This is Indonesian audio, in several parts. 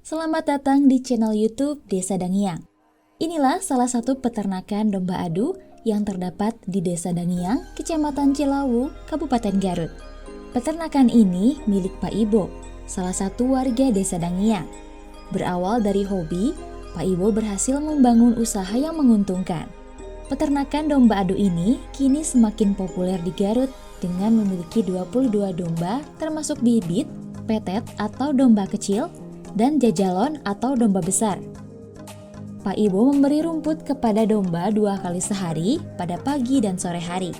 Selamat datang di channel YouTube Desa Dangiang. Inilah salah satu peternakan domba adu yang terdapat di Desa Dangiang, Kecamatan Cilawu, Kabupaten Garut. Peternakan ini milik Pak Ibo, salah satu warga Desa Dangiang. Berawal dari hobi, Pak Ibo berhasil membangun usaha yang menguntungkan. Peternakan domba adu ini kini semakin populer di Garut dengan memiliki 22 domba termasuk bibit, petet atau domba kecil, dan jajalon atau domba besar. Pak Ibo memberi rumput kepada domba 2 kali sehari pada pagi dan sore hari.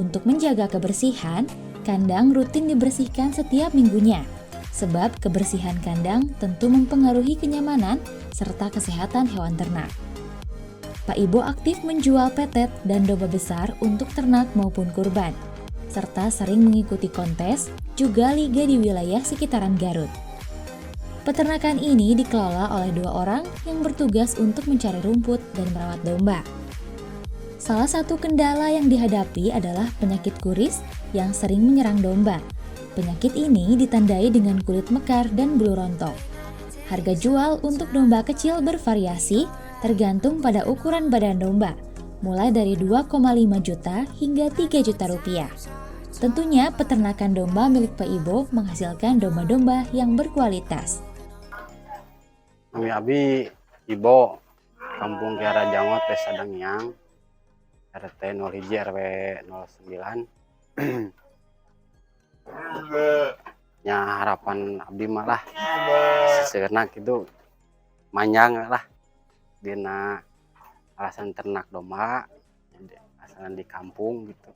Untuk menjaga kebersihan, kandang rutin dibersihkan setiap minggunya. Sebab kebersihan kandang tentu mempengaruhi kenyamanan serta kesehatan hewan ternak. Pak Ibo aktif menjual petet dan domba besar untuk ternak maupun kurban, serta sering mengikuti kontes juga liga di wilayah sekitaran Garut. Peternakan ini dikelola oleh 2 orang yang bertugas untuk mencari rumput dan merawat domba. Salah satu kendala yang dihadapi adalah penyakit kuris yang sering menyerang domba. Penyakit ini ditandai dengan kulit mekar dan bulu rontok. Harga jual untuk domba kecil bervariasi tergantung pada ukuran badan domba, mulai dari 2,5 juta hingga 3 juta rupiah. Tentunya peternakan domba milik Pak Ibo menghasilkan domba-domba yang berkualitas. Kami Abi Ibo, Kampung Kiara Jangot, Desa Dangiang, RT 01 RW 09. Ya harapan Abdi malah sesenak itu manjang lah dina alasan ternak domba, asalan di kampung gitu.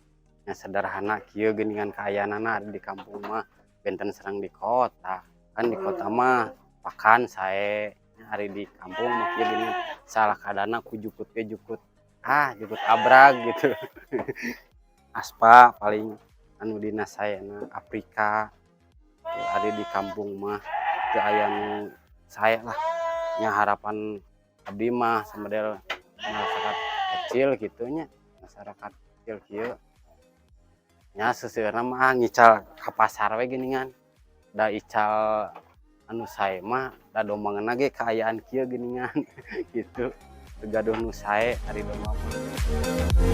Yang sederhana kieu geuningan kaayanana di kampung mah benten serang di kota. Kan di kota mah pakan sae hari di kampung mah kieu gini salah kadana ku jukut jukut abrag gitu. Aspa paling anu dina saena Afrika. Hari di kampung mah teu aya nu sae lah. Nya harapan abdi mah samodel masyarakat kecil gitu nya, masyarakat kecil kieu. Nya seuseurna mah ngical ka pasar we geuningan. Da ical anu sae mah da dombangeunna ge kaayaan kieu geuningan gitu. Tegaduh nu sae ari domba mah.